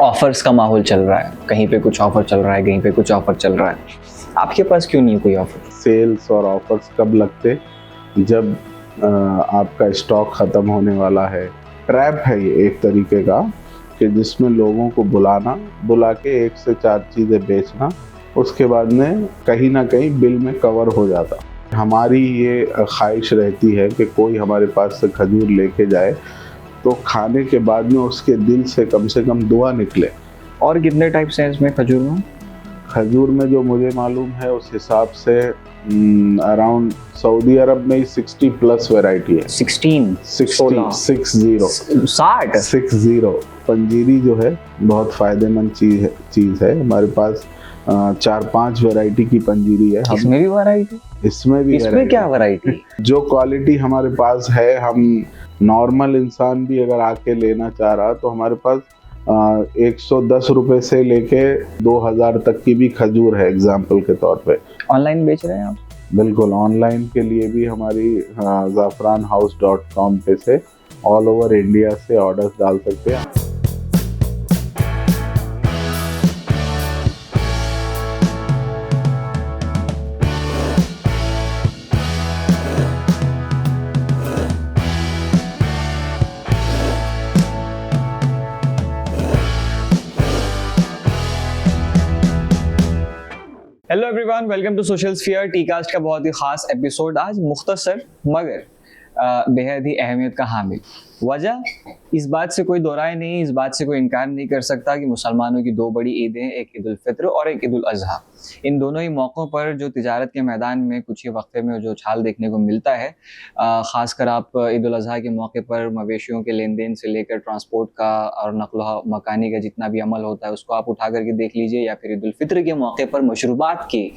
Offers का माहौल चल रहा है, कहीं पे कुछ ऑफर चल रहा है, कहीं पे कुछ ऑफर चल रहा है। आपके पास क्यों नहीं है कोई ऑफर? सेल्स और ऑफर्स कब लगते? जब आपका स्टॉक ख़त्म होने वाला है। ट्रैप है ये एक तरीके का कि जिसमें लोगों को बुला के 1 से 4 चीज़ें बेचना, उसके बाद में कहीं ना कहीं बिल में कवर हो जाता। हमारी ये ख्वाहिश रहती है कि कोई हमारे पास से खजूर लेके जाए तो खाने के बाद में उसके दिल से कम दुआ निकले। और कितने टाइप्स हैं इसमें खजूर में? खजूर में जो मुझे मालूम है उस हिसाब से अराउंड सऊदी अरब में 60 प्लस वैरायटी है। 60 पंजीरी जो है बहुत फ़ायदेमंद चीज़ है। हमारे पास 4-5 वैरायटी की पंजीरी है। इसमें भी वैरायटी? इसमें क्या वैरायटी? जो क्वालिटी हमारे पास है, हम नॉर्मल इंसान भी अगर आके लेना चाह रहा तो हमारे पास 110 रुपए से लेके 2000 तक की भी खजूर है एग्जाम्पल के तौर पे। ऑनलाइन बेच रहे हैं आप? बिल्कुल, ऑनलाइन के लिए भी हमारी zafranhouse.com पे से ऑल ओवर इंडिया से ऑर्डर्स डाल सकते हैं। Hello everyone, welcome to social sphere T cast का बहुत ही खास एपिसोड। आज मुख्तसर मगर बेहद ही अहमियत का हामिल। वजह इस बात से कोई दो राय नहीं, इस बात से कोई इनकार नहीं कर सकता कि मुसलमानों की दो बड़ी ईदें, एक ईद उल फित्र और एक ईद उल अजहा। इन दोनों ही मौक़ों पर जो तिजारत के मैदान में कुछ ही वक्फे में जो उछाल देखने को मिलता है, ख़ासकर आप ईद उल अजहा के मौके पर मवेशियों के लेन देन से लेकर ट्रांसपोर्ट का और नक़्ल मकानी का जितना भी अमल होता है उसको आप उठा करके देख लीजिए, या फिर ईद उल फित्र के मौके पर मशरूबात की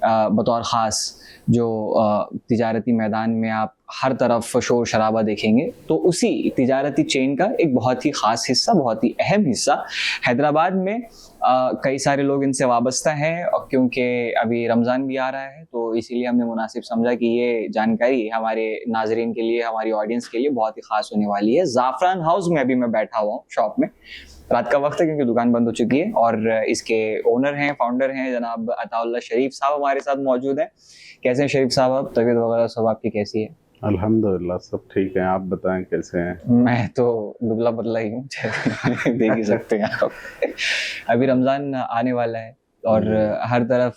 बतौर ख़ास जो तिजारती मैदान में आप हर तरफ शोर शराबा देखेंगे, तो उसी तिजारती चेन का एक बहुत ही ख़ास हिस्सा, बहुत ही अहम हिस्सा हैदराबाद में कई सारे लोग इनसे वाबस्ता हैं। और क्योंकि अभी रमज़ान भी आ रहा है तो इसीलिए हमने मुनासिब समझा कि ये जानकारी हमारे नाजरीन के लिए, हमारी ऑडियंस के लिए बहुत ही ख़ास होने वाली है। ज़ाफ़रान हाउस में अभी मैं बैठा हुआ हूँ शॉप में। रात का वक्त है क्योंकि दुकान बंद हो चुकी है, और इसके ओनर हैं, फाउंडर हैं जनाब अताउल्लाह शरीफ साहब हमारे साथ मौजूद हैं। कैसे हैं शरीफ साहब आप? तबीयत वगैरह सब आपकी कैसी है? अल्हम्दुलिल्लाह सब ठीक है। आप बताएं कैसे हैं? मैं तो दुबला पतला ही हूँ, देख ही सकते हैं आप। अभी रमज़ान आने वाला है और हर तरफ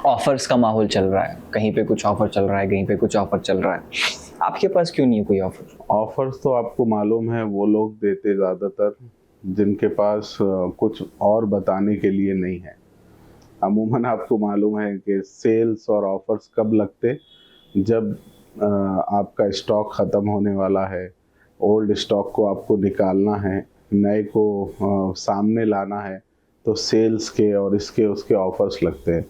ऑफर्स का माहौल चल रहा है, कहीं पे कुछ ऑफर चल रहा है, कहीं पे कुछ ऑफर चल रहा है। आपके पास क्यों नहीं है कोई ऑफर? ऑफर्स तो आपको मालूम है वो लोग देते ज़्यादातर जिनके पास कुछ और बताने के लिए नहीं है। अमूमन आपको मालूम है कि सेल्स और ऑफर्स कब लगते? जब आपका स्टॉक ख़त्म होने वाला है, ओल्ड स्टॉक को आपको निकालना है, नए को सामने लाना है, तो सेल्स के और इसके उसके ऑफर्स लगते हैं।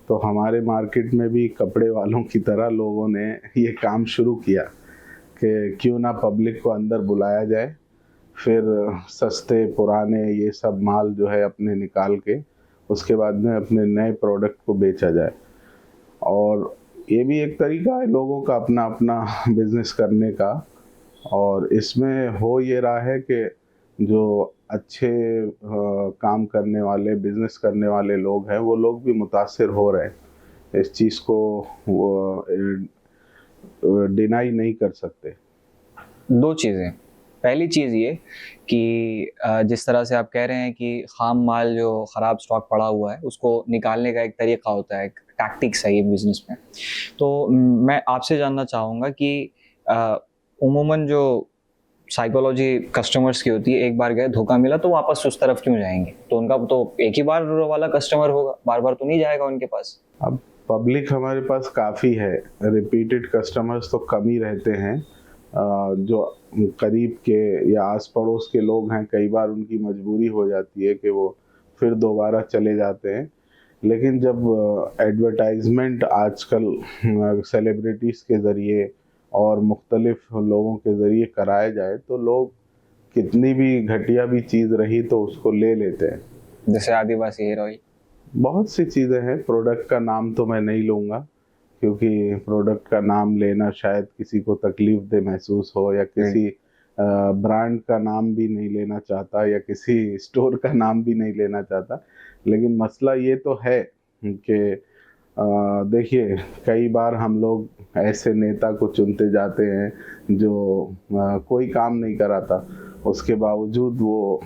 तो हमारे मार्केट में भी कपड़े वालों की तरह लोगों ने ये काम शुरू किया कि क्यों ना पब्लिक को अंदर बुलाया जाए, फिर सस्ते पुराने ये सब माल जो है अपने निकाल के उसके बाद में अपने नए प्रोडक्ट को बेचा जाए। और ये भी एक तरीका है लोगों का अपना अपना बिजनेस करने का। और इसमें हो ये रहा है कि जो अच्छे काम करने वाले, बिजनेस करने वाले लोग हैं, वो लोग भी मुतासिर हो रहे हैं। इस चीज़ को वो डिनाई नहीं कर सकते। दो चीज़ें। पहली चीज़ ये कि जिस तरह से आप कह रहे हैं कि ख़ाम माल जो ख़राब स्टॉक पड़ा हुआ है उसको निकालने का एक तरीक़ा होता है, एक टैक्टिक्स है ये बिज़नेस में। तो मैं आपसे जानना चाहूँगा कि उमूमन जो साइकोलॉजी कस्टमर्स की होती है, एक बार गए धोखा मिला तो वापस उस तरफ क्यों जाएंगे? तो उनका तो एक ही बार वाला कस्टमर होगा, बार बार तो नहीं जाएगा उनके पास। अब पब्लिक हमारे पास काफ़ी है, रिपीटेड कस्टमर्स तो कम ही रहते हैं। जो करीब के या आस पड़ोस के लोग हैं, कई बार उनकी मजबूरी हो जाती है कि वो फिर दोबारा चले जाते हैं। लेकिन जब एडवर्टाइजमेंट आजकल सेलिब्रिटीज़ के ज़रिए और मुख्तलिफ लोगों के ज़रिए कराया जाए तो लोग कितनी भी घटिया भी चीज़ रही तो उसको ले लेते हैं। जैसे आदिवासी हेयर ऑयल, बहुत सी चीज़ें हैं। प्रोडक्ट का नाम तो मैं नहीं लूँगा क्योंकि प्रोडक्ट का नाम लेना शायद किसी को तकलीफ दे महसूस हो या किसी ब्रांड का नाम भी नहीं लेना चाहता या किसी स्टोर का नाम भी नहीं लेना चाहता, लेकिन मसला ये तो है कि देखिए कई बार हम लोग ऐसे नेता को चुनते जाते हैं जो कोई काम नहीं कराता, उसके बावजूद वो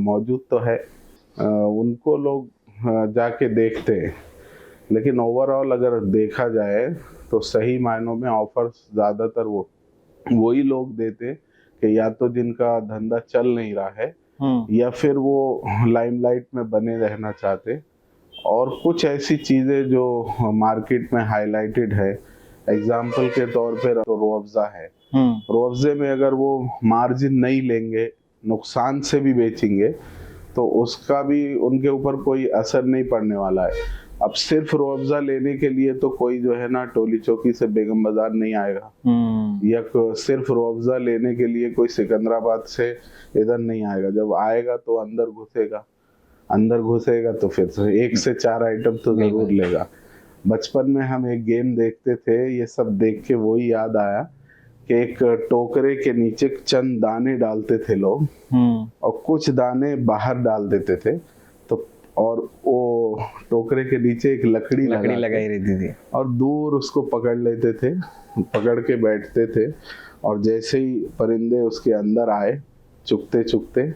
मौजूद तो है, उनको लोग जाके देखते हैं। लेकिन ओवरऑल अगर देखा जाए तो सही मायनों में ऑफर्स ज़्यादातर वही लोग देते कि या तो जिनका धंधा चल नहीं रहा है या फिर वो लाइमलाइट में बने रहना चाहते, और कुछ ऐसी चीज़ें जो मार्केट में हाईलाइटेड है, एग्जाम्पल के तौर पे तो रूह-अफ़ज़ा है। रूह-अफ़ज़े में अगर वो मार्जिन नहीं लेंगे, नुकसान से भी बेचेंगे, तो उसका भी उनके ऊपर कोई असर नहीं पड़ने वाला है। अब सिर्फ रूह-अफ़ज़ा लेने के लिए तो कोई जो है ना टोली चौकी से बेगम बाजार नहीं आएगा, या सिर्फ रूह-अफ़ज़ा लेने के लिए कोई सिकंदराबाद से इधर नहीं आएगा। जब आएगा तो अंदर घुसेगा तो फिर 1 से 4 आइटम तो जरूर लेगा। बचपन में हम एक गेम देखते थे, ये सब देख के वही याद आया कि एक टोकरे के नीचे चंद दाने डालते थे लोग और कुछ दाने बाहर डाल देते थे, तो और वो टोकरे के नीचे एक लकड़ी लगाई रहती थी और दूर उसको पकड़ लेते थे, पकड़ के बैठते थे, और जैसे ही परिंदे उसके अंदर आए चुगते चुगते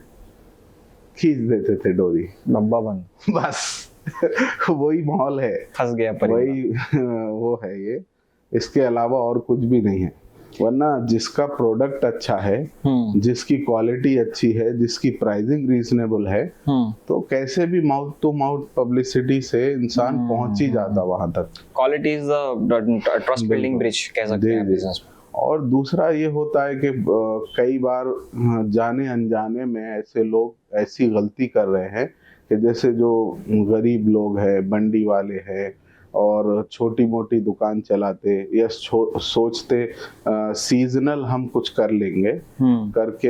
खींच देते थे डोरी, डब्बा बंद, बस वही माहौल है, फंस गया वही वो है ये, इसके अलावा और कुछ भी नहीं है। वरना जिसका प्रोडक्ट अच्छा है, जिसकी क्वालिटी अच्छी है, जिसकी प्राइसिंग रीजनेबल है, तो कैसे भी माउथ टू माउथ पब्लिसिटी से इंसान पहुंच ही जाता वहां तक। Quality is the trust building bridge कह सकते हैं बिजनेस में। और दूसरा ये होता है कि कई बार जाने अनजाने में ऐसे लोग ऐसी गलती कर रहे हैं कि जैसे जो गरीब लोग हैं, मंडी वाले हैं और छोटी मोटी दुकान चलाते या सोचते सीजनल हम कुछ कर लेंगे, करके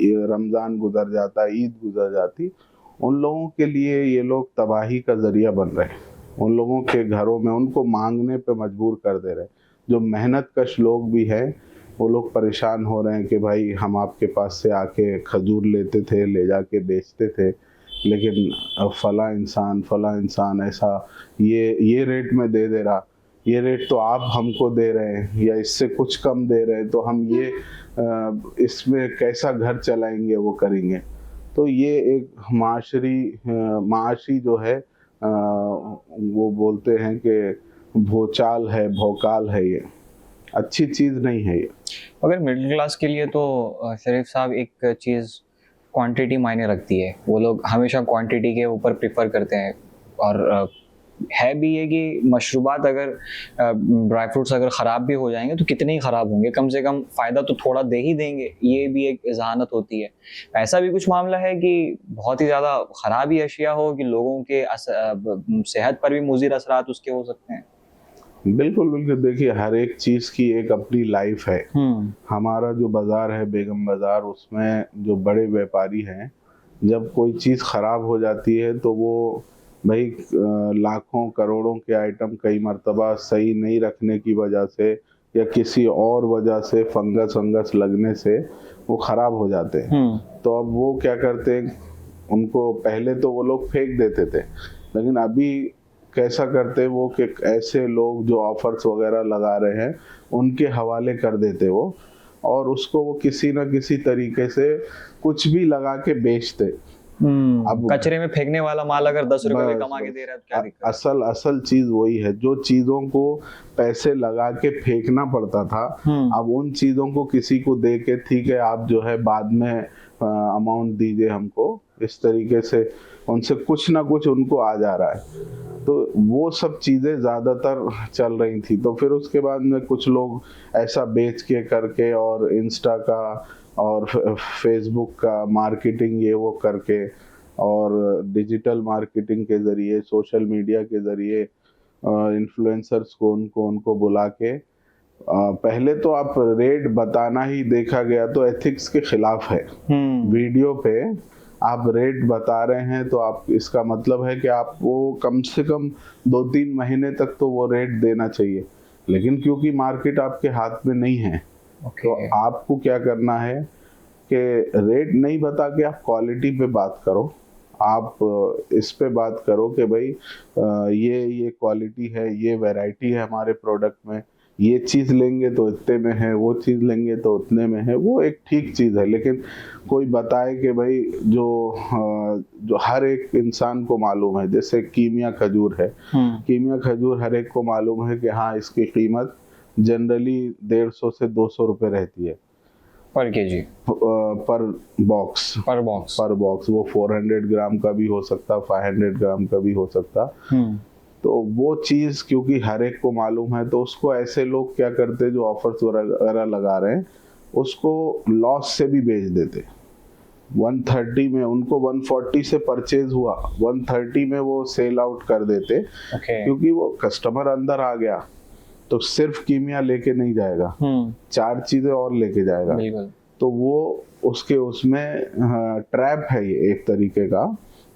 ये रमज़ान गुजर जाता, ईद गुजर जाती, उन लोगों के लिए ये लोग तबाही का जरिया बन रहे हैं। उन लोगों के घरों में उनको मांगने पे मजबूर कर दे रहे हैं। जो मेहनत कश लोग भी हैं वो लोग परेशान हो रहे हैं कि भाई हम आपके पास से आके खजूर लेते थे, ले जाके बेचते थे, लेकिन फला इंसान ऐसा ये रेट में दे रहा, ये रेट तो आप हमको दे रहे हैं या इससे कुछ कम दे रहे हैं, तो हम ये इसमें कैसा घर चलाएंगे, वो करेंगे। तो ये एक माशी जो है वो बोलते हैं कि भोकाल है, ये अच्छी चीज़ नहीं है ये। अगर मिडिल क्लास के लिए तो शरीफ साहब एक चीज़ क्वांटिटी मायने रखती है, वो लोग हमेशा क्वांटिटी के ऊपर प्रेफर करते हैं। और है भी ये कि मशरूबात अगर ड्राई फ्रूट्स अगर ख़राब भी हो जाएंगे तो कितने ही ख़राब होंगे, कम से कम फ़ायदा तो थोड़ा दे ही देंगे, ये भी एक ज़हानत होती है। ऐसा भी कुछ मामला है कि बहुत ही ज़्यादा ख़राब ही अशिया हो कि लोगों के सेहत पर भी मुज़िर असरात उसके हो सकते हैं। बिल्कुल बिल्कुल, देखिए हर एक चीज़ की एक अपनी लाइफ है। हमारा जो बाज़ार है बेगम बाज़ार, उसमें जो बड़े व्यापारी हैं, जब कोई चीज़ ख़राब हो जाती है तो वो भाई लाखों करोड़ों के आइटम कई मर्तबा सही नहीं रखने की वजह से या किसी और वजह से फंगस लगने से वो ख़राब हो जाते हैं। तो अब वो क्या करते हैं, उनको पहले तो वो लोग फेंक देते थे, लेकिन अभी कैसा करते वो कि ऐसे लोग जो ऑफर्स वगैरह लगा रहे हैं उनके हवाले कर देते वो, और उसको वो किसी न किसी तरीके से कुछ भी लगा के बेचते। अब कचरे में फेंकने वाला माल अगर 10 रुपए कमा के दे रहा है तो क्या दिक्कत? असल चीज वही है, जो चीजों को पैसे लगा के फेंकना पड़ता था, अब उन चीजों को किसी को दे के ठीक है आप जो है बाद में अमाउंट दीजिए हमको, इस तरीके से उनसे कुछ ना कुछ उनको आ जा रहा है। तो वो सब चीज़ें ज़्यादातर चल रही थी। तो फिर उसके बाद में कुछ लोग ऐसा बेच के करके और इंस्टा का और फेसबुक का मार्केटिंग ये वो करके और डिजिटल मार्केटिंग के ज़रिए, सोशल मीडिया के ज़रिए इन्फ्लुएंसर्स को उनको बुला के पहले तो आप रेट बताना ही देखा गया तो एथिक्स के खिलाफ है। वीडियो पे आप रेट बता रहे हैं तो आप इसका मतलब है कि आप वो कम से कम 2-3 महीने तक तो वो रेट देना चाहिए, लेकिन क्योंकि मार्केट आपके हाथ में नहीं है तो आपको क्या करना है, कि रेट नहीं बता के आप क्वालिटी पे बात करो, आप इस पे बात करो कि भाई ये क्वालिटी है, ये वैरायटी है हमारे प्रोडक्ट में, ये चीज़ लेंगे तो इतने में है, वो चीज़ लेंगे तो उतने में है, वो एक ठीक चीज़ है। लेकिन कोई बताए कि भाई जो हर एक इंसान को मालूम है, जैसे कीमिया खजूर है, कीमिया खजूर हर एक को मालूम है कि हाँ इसकी कीमत जनरली 150 से 200 रुपये रहती है पर केजी, पर बॉक्स पर बॉक्स। वो 400 ग्राम का भी हो सकता, 500 ग्राम का भी हो सकता। तो वो चीज़ क्योंकि हर एक को मालूम है, तो उसको ऐसे लोग क्या करते जो ऑफर्स वगैरह लगा रहे हैं उसको लॉस से भी बेच देते। 130 में उनको 140 से परचेज हुआ, 130 में वो सेल आउट कर देते। क्योंकि वो कस्टमर अंदर आ गया तो सिर्फ कीमिया लेके नहीं जाएगा, 4 चीजें और लेके जाएगा। तो वो उसमें ट्रैप है ये एक तरीके का,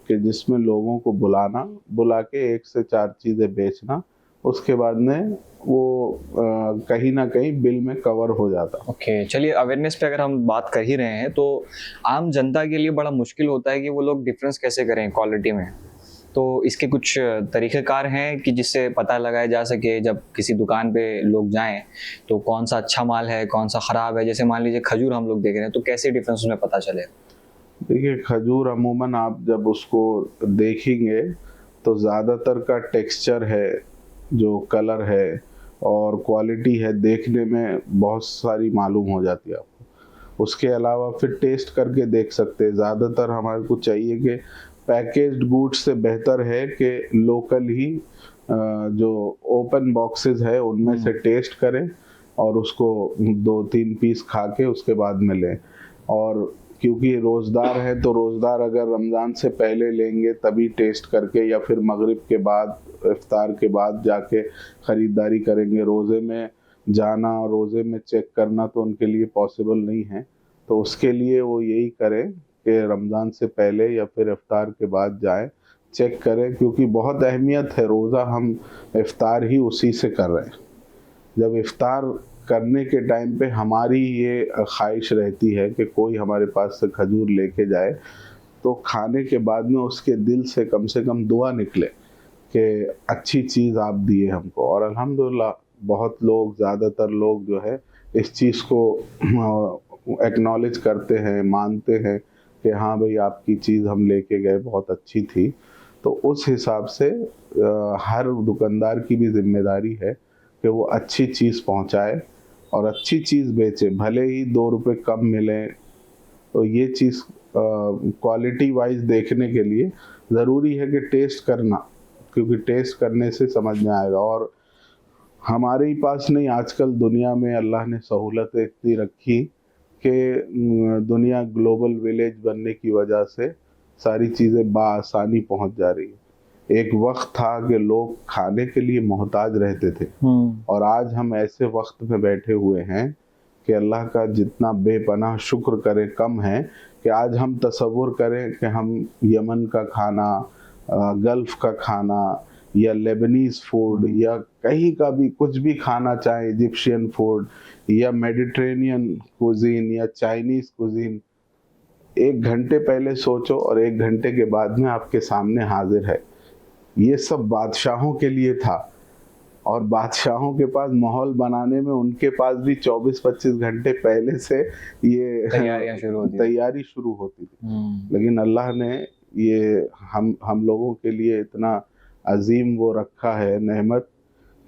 कि जिसमें लोगों को बुला के 1 से 4 चीजें बेचना, उसके बाद में वो कहीं ना कहीं बिल में कवर हो जाता। चलिए, अवेयरनेस पे अगर हम बात कर ही रहे हैं तो आम जनता के लिए बड़ा मुश्किल होता है कि वो लोग डिफरेंस कैसे करें क्वालिटी में। तो इसके कुछ तरीक़ेकार हैं कि जिससे पता लगाया जा सके जब किसी दुकान पे लोग जाएं तो कौन सा अच्छा माल है, कौन सा ख़राब है। जैसे मान लीजिए खजूर हम लोग देख रहे हैं, तो कैसे डिफरेंस उसमें पता चले? देखिए, खजूर अमूमन आप जब उसको देखेंगे तो ज़्यादातर का टेक्सचर है, जो कलर है और क्वालिटी है, देखने में बहुत सारी मालूम हो जाती है आपको। उसके अलावा फिर टेस्ट करके देख सकते हैं। ज़्यादातर हमारे को चाहिए कि पैकेज्ड गुड्स से बेहतर है कि लोकल ही जो ओपन बॉक्सेस है उनमें से टेस्ट करें और उसको 2-3 पीस खा के उसके बाद में लें। और क्योंकि रोज़दार है तो रोज़दार अगर रमज़ान से पहले लेंगे तभी टेस्ट करके, या फिर मगरिब के बाद, इफ्तार के बाद जाके ख़रीदारी करेंगे। रोज़े में जाना और रोज़े में चेक करना तो उनके लिए पॉसिबल नहीं है। तो उसके लिए वो यही करें कि रमज़ान से पहले या फिर इफ्तार के बाद जाएं, चेक करें, क्योंकि बहुत अहमियत है। रोज़ा हम इफ्तार ही उसी से कर रहे हैं। जब इफ्तार करने के टाइम पे हमारी ये ख्वाहिश रहती है कि कोई हमारे पास से खजूर लेके जाए, तो खाने के बाद में उसके दिल से कम दुआ निकले कि अच्छी चीज़ आप दिए हमको। और अल्हम्दुलिल्लाह बहुत लोग, ज़्यादातर लोग जो है इस चीज़ को एक्नॉलेज करते हैं, मानते हैं कि हाँ भाई आपकी चीज़ हम लेके गए, बहुत अच्छी थी। तो उस हिसाब से हर दुकानदार की भी जिम्मेदारी है कि वो अच्छी चीज़ पहुंचाए और अच्छी चीज़ बेचे, भले ही 2 रुपये कम मिले। तो ये चीज़ क्वालिटी वाइज देखने के लिए ज़रूरी है कि टेस्ट करना, क्योंकि टेस्ट करने से समझ में आएगा। और हमारे ही पास नहीं, आजकल दुनिया में अल्लाह ने सहूलत इतनी रखी कि दुनिया ग्लोबल विलेज बनने की वजह से सारी चीज़ें बाआसानी पहुंच जा रही है। एक वक्त था कि लोग खाने के लिए मोहताज रहते थे, और आज हम ऐसे वक्त में बैठे हुए हैं कि अल्लाह का जितना बेपनाह शुक्र करें कम है, कि आज हम तसव्वुर करें कि हम यमन का खाना, गल्फ़ का खाना या लेबनीज़ फूड या कहीं का भी कुछ भी खाना चाहे, इजिप्शियन फूड या मेडिटेरेनियन कुजीन या चाइनीज़ कुजीन, 1 घंटे पहले सोचो और 1 घंटे के बाद में आपके सामने हाजिर है। ये सब बादशाहों के लिए था, और बादशाहों के पास माहौल बनाने में उनके पास भी 24-25 घंटे पहले से ये तैयारी शुरू होती थी। लेकिन अल्लाह ने ये हम लोगों के लिए इतना अजीम वो रखा है नेमत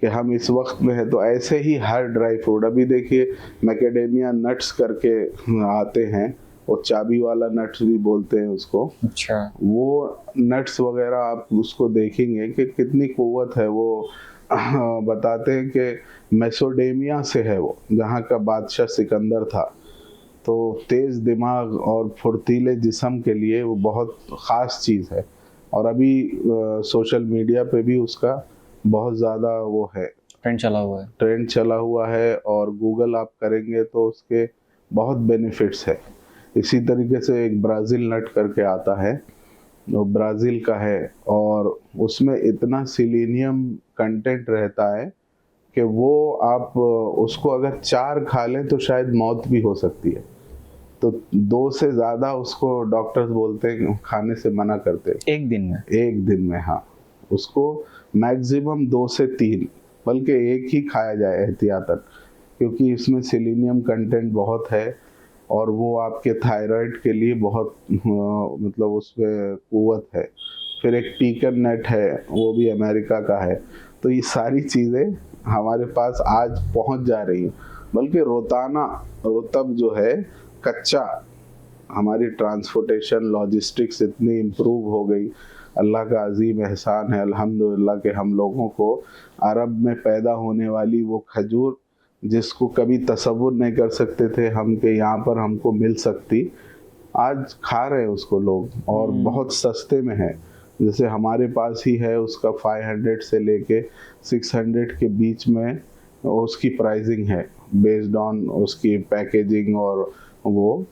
कि हम इस वक्त में है। तो ऐसे ही हर ड्राई फ्रूट, अभी देखिए मैकेडेमिया नट्स करके आते हैं, वो चाबी वाला नट्स भी बोलते हैं उसको। अच्छा। वो नट्स वगैरह आप उसको देखेंगे कि कितनी क़ुव्वत है। वो बताते हैं कि मेसोडेमिया से है वो, जहाँ का बादशाह सिकंदर था। तो तेज़ दिमाग और फुर्तीले जिस्म के लिए वो बहुत ख़ास चीज़ है। और अभी सोशल मीडिया पे भी उसका बहुत ज़्यादा वो है, ट्रेंड चला हुआ है। और गूगल आप करेंगे तो उसके बहुत बेनिफिट्स है। इसी तरीके से एक ब्राज़ील नट करके आता है, वो ब्राज़ील का है, और उसमें इतना सिलीनियम कंटेंट रहता है कि वो आप उसको अगर 4 खा लें तो शायद मौत भी हो सकती है। तो 2 से ज़्यादा उसको डॉक्टर्स बोलते हैं खाने से मना करते हैं। एक दिन में? एक दिन में, हाँ। उसको मैक्सिमम 2 से 3, बल्कि एक ही खाया जाए एहतियातन, क्योंकि इसमें सेलेनियम कंटेंट बहुत है और वो आपके थायराइड के लिए बहुत मतलब उसमें कुव्वत है। फिर एक पीकन नट है, वो भी अमेरिका का है। तो ये सारी चीज़ें हमारे पास आज पहुंच जा रही हैं। बल्कि रोतब जो है कच्चा, हमारी ट्रांसपोर्टेशन लॉजिस्टिक्स इतनी इम्प्रूव हो गई, अल्लाह का अजीम एहसान है अल्हम्दुलिल्लाह कि हम लोगों को अरब में पैदा होने वाली वो खजूर जिसको कभी तसव्वुर नहीं कर सकते थे हम कि यहाँ पर हमको मिल सकती, आज खा रहे हैं उसको लोग, और बहुत सस्ते में है। जैसे हमारे पास ही है, उसका 500 से लेके 600 के बीच में उसकी प्राइसिंग है, बेस्ड ऑन उसकी पैकेजिंग और वो।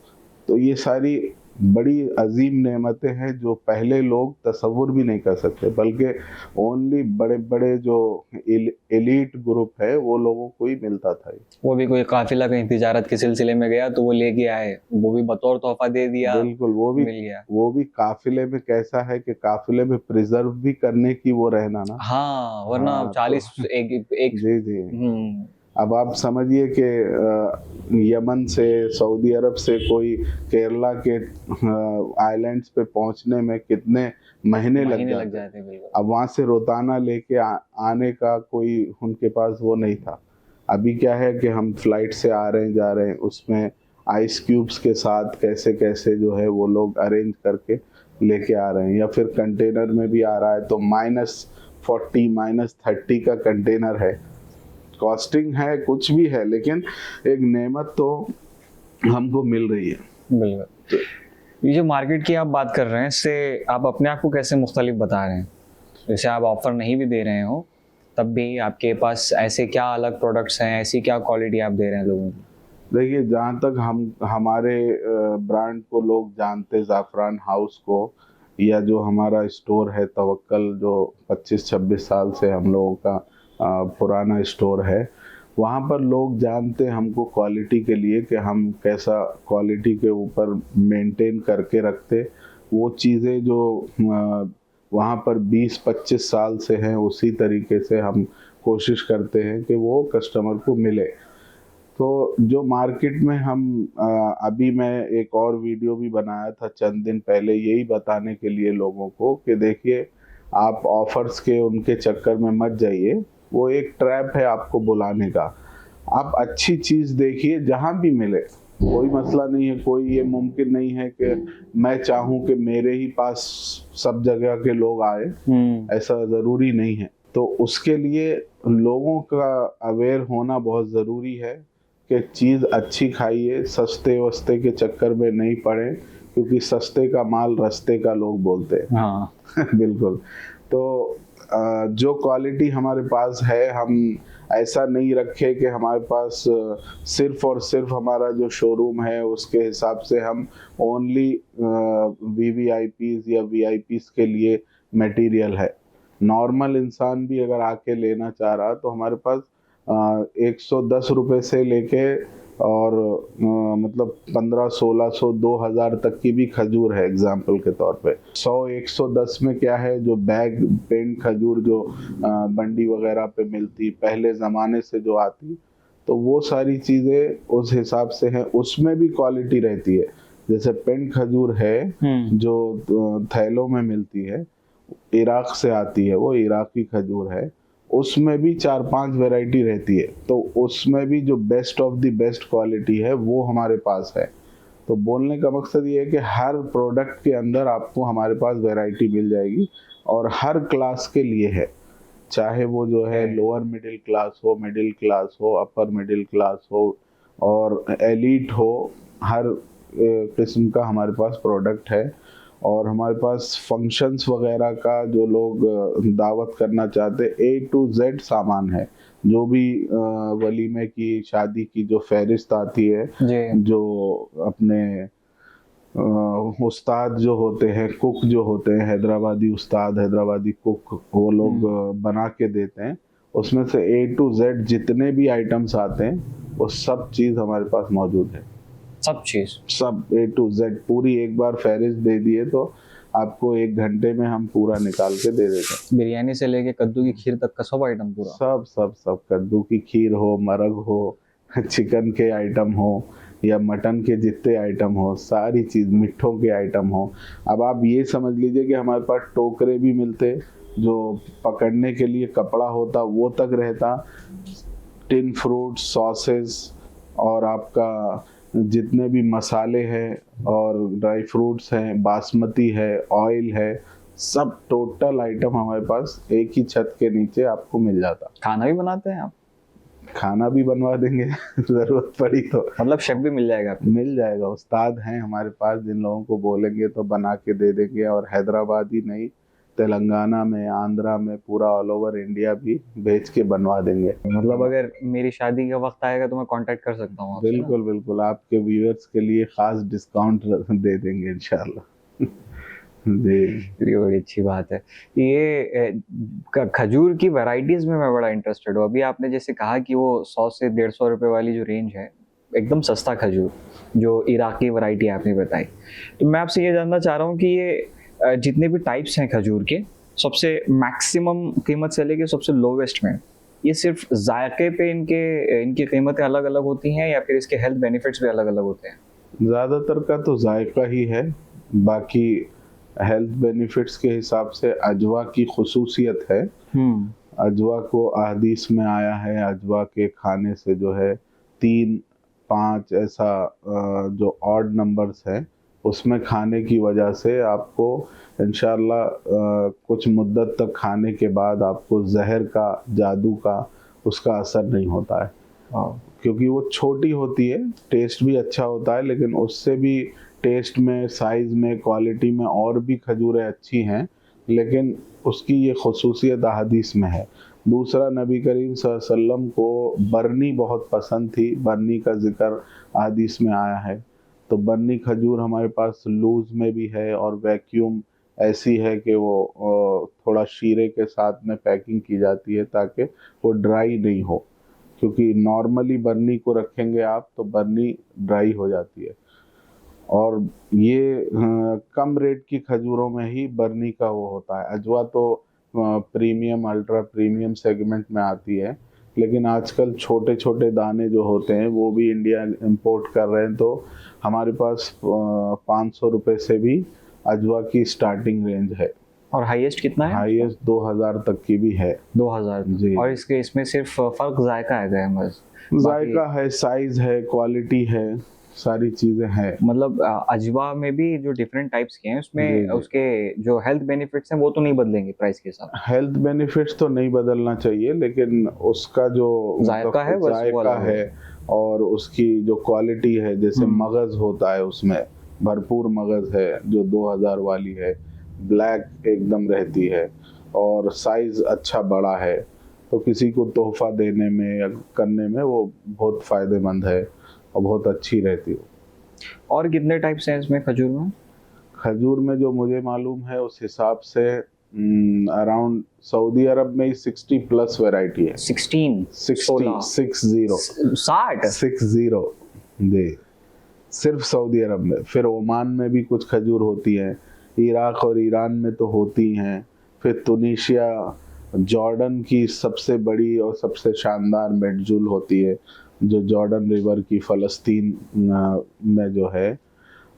तो ये सारी बड़ी अजीम नेमतें हैं जो पहले लोग तसव्वुर भी नहीं कर सकते, बल्कि ओनली बड़े बड़े जो एलीट ग्रुप है वो लोगों को ही मिलता था। वो भी कोई काफिला कहीं तिजारत के सिलसिले में गया तो वो लेके आए, वो भी बतौर तोहफा दे दिया, बिल्कुल। वो भी मिल गया। वो भी काफिले में कैसा है कि काफिले में प्रिजर्व भी करने की वो रहना ना। हाँ, वरना हाँ, 40 तो एक जी जी। अब आप समझिए कि यमन से, सऊदी अरब से कोई केरला के आइलैंड्स पे पहुंचने में कितने महीने लग जाते। बिल्कुल। अब वहां से रोताना लेके आने का कोई उनके पास वो नहीं था। अभी क्या है कि हम फ्लाइट से आ रहे हैं जा रहे हैं, उसमें आइस क्यूब्स के साथ कैसे कैसे जो है वो लोग अरेंज करके लेके आ रहे हैं, या फिर कंटेनर में भी आ रहा है तो -40 -30 का कंटेनर है। कॉस्टिंग है, कुछ भी है, लेकिन एक नेमत तो हमको मिल रही है। बिल्कुल। ये जो मार्केट की आप बात कर रहे हैं, इससे आप अपने आप को कैसे मुख्तलिफ बता रहे हैं? जैसे आप ऑफर नहीं भी दे रहे हो तब भी आपके पास ऐसे क्या अलग प्रोडक्ट्स हैं, ऐसी क्या क्वालिटी आप दे रहे हैं लोगों को? देखिए, जहाँ तक हमारे ब्रांड को लोग जानते, ज़ाफ़रान हाउस को, या जो हमारा स्टोर है तवक्कल, जो 25-26 साल से हम लोगों का पुराना स्टोर है, वहाँ पर लोग जानते हमको क्वालिटी के लिए कि हम कैसा क्वालिटी के ऊपर मेंटेन करके रखते। वो चीज़ें जो वहाँ पर 20-25 साल से हैं, उसी तरीके से हम कोशिश करते हैं कि वो कस्टमर को मिले। तो जो मार्केट में हम अभी मैं एक और वीडियो भी बनाया था चंद दिन पहले, यही बताने के लिए लोगों को कि देखिए, आप ऑफर्स के उनके चक्कर में मत जाइए, वो एक ट्रैप है आपको बुलाने का। आप अच्छी चीज़ देखिए जहाँ भी मिले, कोई मसला नहीं है। कोई ये मुमकिन नहीं है कि मैं चाहूँ कि मेरे ही पास सब जगह के लोग आए, ऐसा ज़रूरी नहीं है। तो उसके लिए लोगों का अवेयर होना बहुत ज़रूरी है कि चीज़ अच्छी खाइए, सस्ते वस्ते के चक्कर में नहीं पड़े, क्योंकि सस्ते का माल रस्ते का लोग बोलते हैं। हाँ। बिल्कुल। तो जो क्वालिटी हमारे पास है, हम ऐसा नहीं रखे कि हमारे पास सिर्फ और सिर्फ हमारा जो शोरूम है उसके हिसाब से हम ओनली VVIPs या VIPs के लिए मटेरियल है। नॉर्मल इंसान भी अगर आके लेना चाह रहा तो हमारे पास 110 रुपये से लेके और मतलब 1500-1600 2000 तक की भी खजूर है। एग्जाम्पल के तौर पे 100-110 में क्या है, जो बैग पेंट खजूर जो बंडी वगैरह पे मिलती पहले ज़माने से जो आती, तो वो सारी चीज़ें उस हिसाब से हैं। उसमें भी क्वालिटी रहती है। जैसे पेंट खजूर है जो थैलों में मिलती है, इराक से आती है, वो इराकी खजूर है, उसमें भी 4-5 वैरायटी रहती है। तो उसमें भी जो best of the best quality है वो हमारे पास है। तो बोलने का मकसद ये है कि हर प्रोडक्ट के अंदर आपको हमारे पास वैरायटी मिल जाएगी, और हर क्लास के लिए है, चाहे वो जो है लोअर मिडिल क्लास हो, मिडिल क्लास हो, अपर मिडिल क्लास हो और एलीट हो, हर किस्म का हमारे पास प्रोडक्ट है। और हमारे पास फंक्शंस वगैरह का जो लोग दावत करना चाहते, A to Z सामान है। जो भी वलीमे की, शादी की जो फहरिस्त आती है, जो अपने उस्ताद जो होते हैं, कुक जो होते हैं, हैदराबादी उस्ताद, हैदराबादी कुक, वो लोग बना के देते हैं। उसमें से A to Z जितने भी आइटम्स आते हैं वो सब चीज़ हमारे पास मौजूद है। सब चीज। सब A to Z पूरी एक बार फहरिस्त दे दिए तो आपको 1 घंटे में हम पूरा निकाल के दे देते हैं। बिरयानी से लेके कद्दू की खीर तक का सब आइटम पूरा। सब सब सब, कद्दू की खीर हो, मरग हो, चिकन के आइटम हो या मटन के जितने आइटम हो, सारी चीज़, मिठों के आइटम हो। अब आप ये समझ लीजिए कि हमारे पास टोकरे भी मिलते, जो पकड़ने के लिए कपड़ा होता वो तक रहता, टिन फ्रूट, सॉसेस और आपका जितने भी मसाले हैं और ड्राई फ्रूट्स हैं, बासमती है, ऑयल है, सब टोटल आइटम हमारे पास एक ही छत के नीचे आपको मिल जाता। खाना भी बनाते हैं आप? खाना भी बनवा देंगे जरूरत पड़ी तो। मतलब शेफ भी मिल जाएगा आपको? मिल जाएगा, उस्ताद हैं हमारे पास, जिन लोगों को बोलेंगे तो बना के दे देंगे। और हैदराबाद ही नहीं, तेलंगाना में, आंध्रा में, पूरा ऑल ओवर इंडिया भी भेज के बनवा देंगे। मतलब अगर मेरी शादी का वक्त आएगा तो मैं कांटेक्ट कर सकता हूँ आपसे ना? बिल्कुल बिल्कुल, आपके व्यूअर्स के लिए खास डिस्काउंट दे देंगे इंशाल्लाह। जी, ये बड़ी अच्छी बात है। ये खजूर की वैरायटीज में मैं बड़ा इंटरेस्टेड हूँ। अभी आपने जैसे कहा कि वो 100 से 150 रुपए वाली जो रेंज है, एकदम सस्ता खजूर, जो इराकी वैरायटी आपने बताई, तो मैं आपसे ये जानना चाह रहा हूँ कि ये जितने भी टाइप्स हैं खजूर के, सबसे मैक्सिमम कीमत से लेके सबसे लोवेस्ट में, ये सिर्फ जायके पे इनकी कीमतें अलग अलग होती हैं या फिर इसके हेल्थ बेनिफिट्स भी अलग अलग होते हैं? ज़्यादातर का तो जायका ही है, बाकी हेल्थ बेनिफिट्स के हिसाब से अजवा की खुसूसियत है। अजवा को अहदीस में आया है, अजवा के खाने से जो है 3, 5 ऐसा जो ऑड नंबर्स है उसमें खाने की वजह से आपको इंशाल्लाह कुछ मुद्दत तक खाने के बाद आपको जहर का, जादू का, उसका असर नहीं होता है। क्योंकि वो छोटी होती है, टेस्ट भी अच्छा होता है, लेकिन उससे भी टेस्ट में, साइज में, क्वालिटी में और भी खजूरें अच्छी हैं, लेकिन उसकी ये खुसूसियत अहादीस में है। दूसरा, नबी करीम सल्लल्लाहु अलैहि वसल्लम को बरनी बहुत पसंद थी, बरनी का जिक्र अहादीस में आया है। तो बरनी खजूर हमारे पास लूज में भी है और वैक्यूम ऐसी है कि वो थोड़ा शीरे के साथ में पैकिंग की जाती है ताकि वो ड्राई नहीं हो, क्योंकि नॉर्मली बरनी को रखेंगे आप तो बरनी ड्राई हो जाती है। और ये कम रेट की खजूरों में ही बरनी का वो होता है। अजवा तो प्रीमियम, अल्ट्रा प्रीमियम सेगमेंट में आती है, लेकिन आजकल छोटे छोटे दाने जो होते हैं वो भी इंडिया इंपोर्ट कर रहे हैं। तो हमारे पास 500 रुपये से भी अजवा की स्टार्टिंग रेंज है। और हाईएस्ट कितना है? हाईएस्ट 2000 तक की भी है। 2000 जी। और इसमें सिर्फ फर्क जायका है बस? जायका है, साइज है, क्वालिटी है, सारी चीजें हैं। मतलब अजवा में भी जो डिफरेंट टाइप्स के हैं उसमें जी, जी। उसके जो हेल्थ बेनिफिट्स हैं वो तो नहीं बदलेंगे प्राइस के साथ? हेल्थ बेनिफिट्स तो नहीं बदलना चाहिए, लेकिन उसका जो जायका है, बस वो जायका अलग है और उसकी जो क्वालिटी है, जैसे मगज होता है उसमें भरपूर मगज है जो 2000 वाली है, ब्लैक एकदम रहती है और साइज अच्छा बड़ा है, तो किसी को तोहफा देने में या करने में वो बहुत फायदेमंद है और बहुत अच्छी रहती है। और कितने टाइप्स हैं इसमें खजूर में? खजूर में जो मुझे मालूम है उस हिसाब से अराउंड सऊदी अरब में ही 60+ वैरायटी है। 16 60 जी, सिर्फ सऊदी अरब में। फिर ओमान में भी कुछ खजूर होती है, इराक और ईरान में तो होती हैं, फिर तुनीशिया, जॉर्डन की सबसे बड़ी और सबसे शानदार मेडजूल होती है जो जॉर्डन रिवर की फ़लस्तीन में जो है,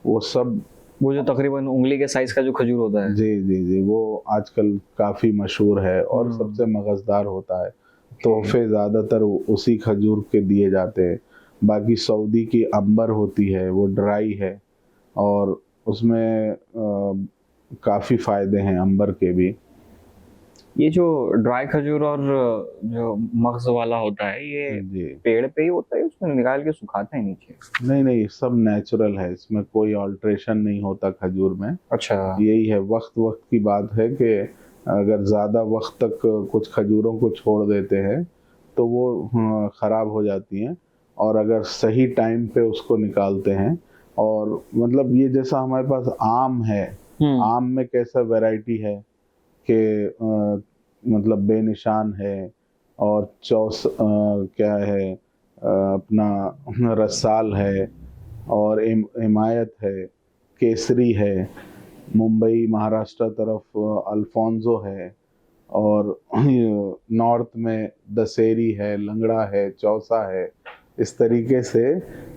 वो सब, वो जो तकरीबन उंगली के साइज का जो खजूर होता है। जी जी जी, वो आजकल काफ़ी मशहूर है और सबसे मगजदार होता है। तोहफे ज़्यादातर उसी खजूर के दिए जाते हैं। बाकी सऊदी की अंबर होती है, वो ड्राई है और उसमें काफ़ी फ़ायदे हैं अंबर के भी। ये जो ड्राई खजूर और जो मग्ज वाला होता है, ये जी, पेड़ पे ही होता है, उसमें निकाल के सुखाते हैं नीचे? नहीं नहीं, सब नेचुरल है, इसमें कोई ऑल्ट्रेशन नहीं होता खजूर में। अच्छा। यही है, वक्त वक्त की बात है कि अगर ज़्यादा वक्त तक कुछ खजूरों को छोड़ देते हैं तो वो ख़राब हो जाती हैं, और अगर सही टाइम पे उसको निकालते हैं, और मतलब ये जैसा हमारे पास आम है, आम में कैसा वैरायटी है कि मतलब बेनिशान है और क्या है, अपना रसाल है, और हिमायत है, केसरी है, मुंबई महाराष्ट्र तरफ अल्फोंसो है, और नॉर्थ में दशहरी है, लंगड़ा है, चौसा है। इस तरीके से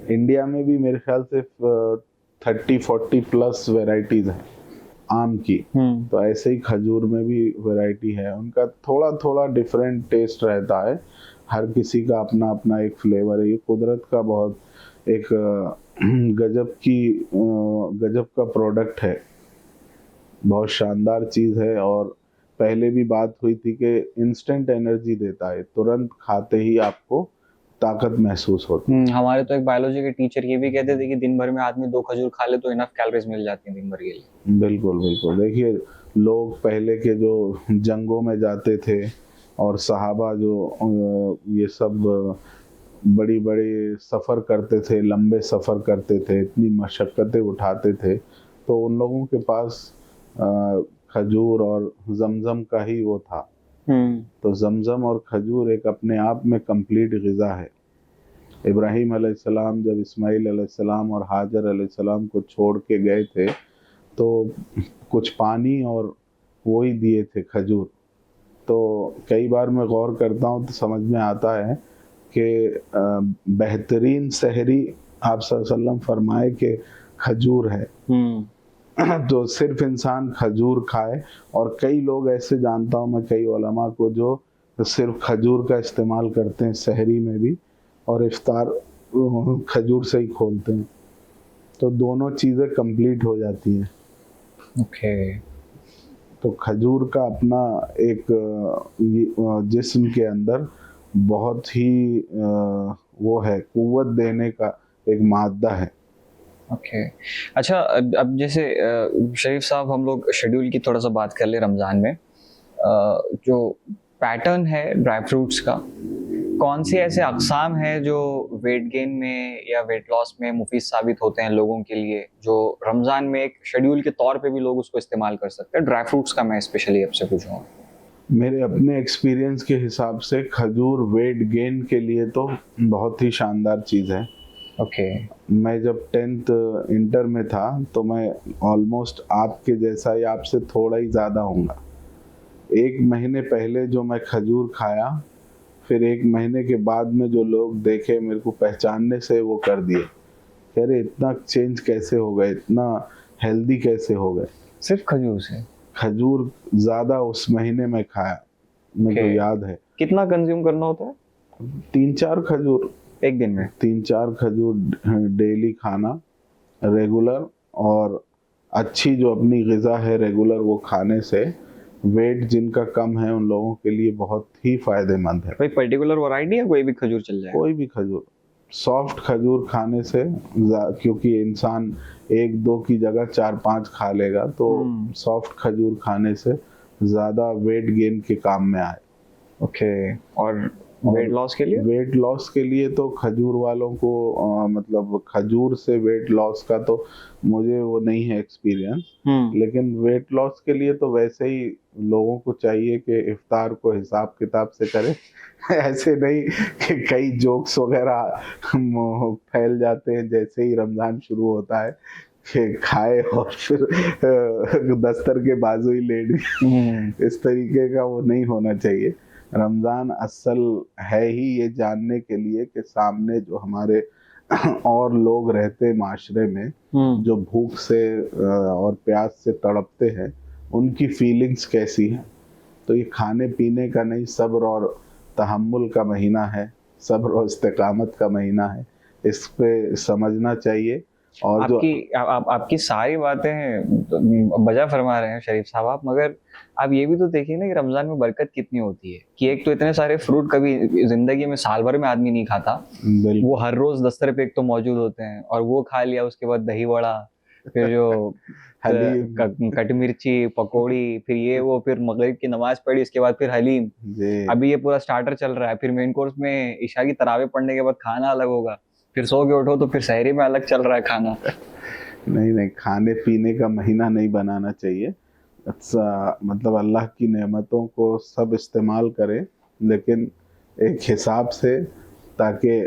इंडिया में भी मेरे ख्याल से 30-40 प्लस वैरायटीज़ हैं आम की। तो ऐसे ही खजूर में भी वैरायटी है। उनका थोड़ा थोड़ा डिफरेंट टेस्ट रहता है, हर किसी का अपना अपना एक फ्लेवर है। ये कुदरत का बहुत एक गजब का प्रोडक्ट है, बहुत शानदार चीज़ है। और पहले भी बात हुई थी कि इंस्टेंट एनर्जी देता है, तुरंत खाते ही आपको ताकत महसूस होती है। हमारे तो एक बायोलॉजी के टीचर ये भी कहते थे कि दिन भर में आदमी 2 खजूर खा ले तो इनफ कैलोरीज मिल जाती हैं दिन भर के लिए। बिल्कुल बिल्कुल। देखिए, लोग पहले के जो जंगों में जाते थे और सहाबा जो ये सब बड़ी बड़ी सफ़र करते थे, लंबे सफ़र करते थे, इतनी मशक्क़तें उठाते थे, तो उन लोगों के पास खजूर और जमज़म का ही वो था। तो जमज़म और खजूर एक अपने आप में कंप्लीट ग़िज़ा है। इब्राहीम अलैहिस्सलाम जब इस्माइल अलैहिस्सलाम और हाजर अलैहिस्सलाम को छोड़ के गए थे, तो कुछ पानी और वो ही दिए थे, खजूर। तो कई बार मैं गौर करता हूँ तो समझ में आता है कि बेहतरीन सहरी आप सल्लल्लाहु अलैहि वसल्लम फरमाए कि खजूर है। तो सिर्फ इंसान खजूर खाए। और कई लोग ऐसे जानता हूँ मैं, कई उलमा को जो सिर्फ खजूर का इस्तेमाल करते हैं सहरी में भी, और इफ्तार खजूर से ही खोलते हैं। तो दोनों चीज़ें कंप्लीट हो जाती हैं। ओके। तो खजूर का अपना एक जिस्म के अंदर बहुत ही वो है, कुव्वत देने का एक मादा है। ओके। अच्छा, अब जैसे शरीफ साहब, हम लोग शेड्यूल की थोड़ा सा बात कर ले रमज़ान में। जो पैटर्न है ड्राई फ्रूट्स का, कौन से ऐसे अक़साम हैं जो वेट गेन में या वेट लॉस में मुफीद साबित होते हैं लोगों के लिए, जो रमज़ान में एक शेड्यूल के तौर पे भी लोग उसको इस्तेमाल कर सकते हैं? ड्राई फ्रूट्स का मैं स्पेशली आपसे पूछूंगा। मेरे अपने एक्सपीरियंस के हिसाब से खजूर वेट गेन के लिए तो बहुत ही शानदार चीज़ है। ओके। मैं जब 10th इंटर में था तो मैं ऑलमोस्ट आपके जैसा या आपसे थोड़ा ही ज़्यादा होऊंगा। 1 महीने पहले जो मैं खजूर खाया, फिर 1 महीने के बाद में जो लोग देखे मेरे को पहचानने से वो कर दिए, कह रहे इतना चेंज कैसे हो गए, इतना हेल्दी कैसे हो गए। सिर्फ खजूर से? खजूर ज़्यादा उस महीने में खाया, मेरे को याद है। कितना कंज्यूम करना होता है? 3-4 खजूर एक दिन में? 3-4 खजूर डेली खाना, रेगुलर। और अच्छी जो अपनी ग़िज़ा है रेगुलर, वो खाने से वेट जिनका कम है उन लोगों के लिए बहुत ही फ़ायदेमंद है। कोई पर्टिकुलर वैरायटी है, कोई भी खजूर चल जाए? कोई भी खजूर। सॉफ्ट खजूर खाने से, क्योंकि इंसान 1-2 की जगह 4-5 खा लेगा, तो सॉफ्ट खजूर खाने से ज़्यादा वेट गेन के काम में आए। ओके। और वेट लॉस के लिए? वेट लॉस के लिए तो खजूर वालों को मतलब खजूर से वेट लॉस का तो मुझे वो नहीं है एक्सपीरियंस, लेकिन वेट लॉस के लिए तो वैसे ही लोगों को चाहिए कि इफ्तार को हिसाब किताब से करें। ऐसे नहीं कि कई जोक्स वगैरह फैल जाते हैं जैसे ही रमज़ान शुरू होता है कि खाए और फिर दस्तर के बाजू ही लेट गए। इस तरीके का वो नहीं होना चाहिए। रमज़ान असल है ही ये जानने के लिए कि सामने जो हमारे और लोग रहते माशरे में, जो भूख से और प्यास से तड़पते हैं, उनकी फीलिंग्स कैसी हैं। तो ये खाने पीने का नहीं, सब्र और तहम्मुल का महीना है, सब्र और इस्तिकामत का महीना है। इस पे समझना चाहिए। और आपकी सारी बातें बजा फरमा रहे हैं शरीफ साहब आप, मगर आप ये भी तो देखिए ना कि रमज़ान में बरकत कितनी होती है। कि एक तो इतने सारे फ्रूट कभी जिंदगी में साल भर में आदमी नहीं खाता, वो हर रोज दस्तर पे एक तो मौजूद होते हैं, और वो खा लिया, उसके बाद दही वड़ा, फिर जो कट मिर्ची, पकौड़ी, फिर ये वो, फिर मगरिब की नमाज पढ़ी, इसके बाद फिर हलीम, अभी ये पूरा स्टार्टर चल रहा है, फिर मेन कोर्स में इशा की तरावे पढ़ने के बाद खाना अलग होगा, फिर सो के उठो तो फिर सहरी में अलग चल रहा है खाना। नहीं, खाने पीने का महीना नहीं बनाना चाहिए। अच्छा, मतलब अल्लाह की नेमतों को सब इस्तेमाल करें, लेकिन एक हिसाब से ताकि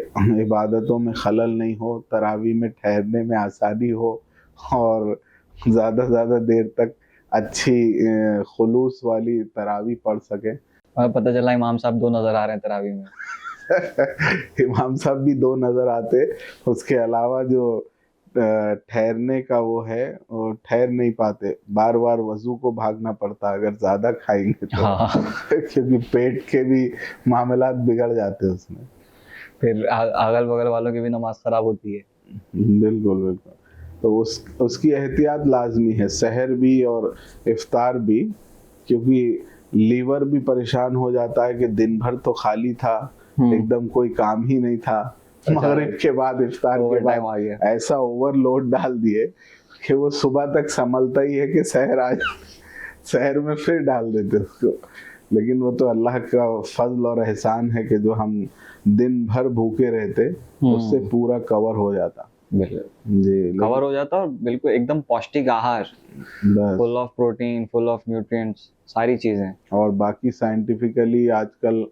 इबादतों में खलल नहीं हो, तरावी में ठहरने में आसानी हो और ज़्यादा देर तक अच्छी खुलूस वाली तरावी पढ़ सके। और पता चला इमाम साहब 2 नजर आ रहे हैं तरावी में। इमाम साहब भी 2 नजर आते, उसके अलावा जो ठहरने का वो है वो ठहर नहीं पाते, बार बार वजू को भागना पड़ता अगर ज्यादा खाएंगे तो। हाँ। क्योंकि पेट के भी मामलात बिगड़ जाते हैं उसमें। फिर अगल बगल वालों की भी नमाज खराब होती है। बिल्कुल बिल्कुल। तो उसकी एहतियात लाजमी है, सहर भी और इफ्तार भी, क्योंकि लीवर भी परेशान हो जाता है कि दिन भर तो खाली था, एकदम कोई काम ही नहीं था, मगरिब के बाद इफ्तार के बाद ऐसा ओवरलोड डाल दिए कि वो सुबह तक संभलता ही है कि शहर में फिर डाल देते उसको। लेकिन वो तो अल्लाह का फजल और एहसान है कि जो हम दिन भर भूखे रहते उससे पूरा कवर हो जाता। जी, कवर हो जाता और बिल्कुल एकदम पौष्टिक आहार, full of protein, full of nutrients, सारी चीजें। और बाकी साइंटिफिकली आजकल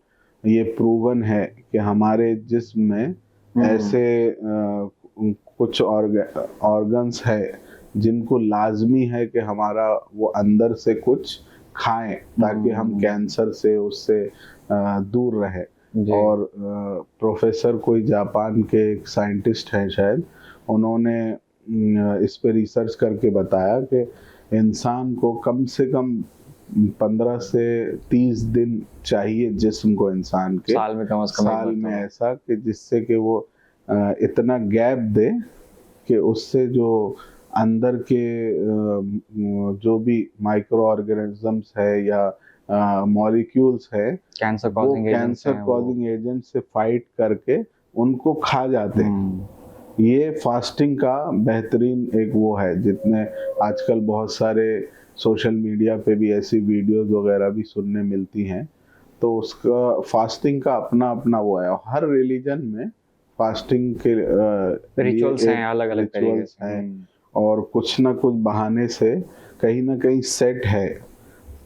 ये प्रूवन है कि हमारे जिस्म में ऐसे कुछ ऑर्गन्स है जिनको लाजमी है कि हमारा वो अंदर से कुछ खाएं ताकि हम कैंसर से उससे दूर रहे। और प्रोफेसर कोई जापान के एक साइंटिस्ट हैं शायद, उन्होंने इस पे रिसर्च करके बताया कि इंसान को कम से कम 15 से 30 दिन चाहिए जिस्म को, इंसान के साल में कम से कम साल में ऐसा कि जिससे कि वो इतना गैप दे कि उससे जो अंदर के जो भी माइक्रो ऑर्गेनिजम्स है या मॉलिक्यूल्स है, कैंसर कॉजिंग एजेंट से फाइट करके उनको खा जाते हैं। ये फास्टिंग का बेहतरीन एक वो है, जितने आजकल बहुत सारे सोशल मीडिया पे भी ऐसी वीडियोस वगैरह भी सुनने मिलती हैं। तो उसका फास्टिंग का अपना अपना वो है। हर रिलीजन में फास्टिंग के रिचुअल्स हैं, अलग अलग रिचुअल्स हैं और कुछ ना कुछ बहाने से कहीं ना कहीं सेट है।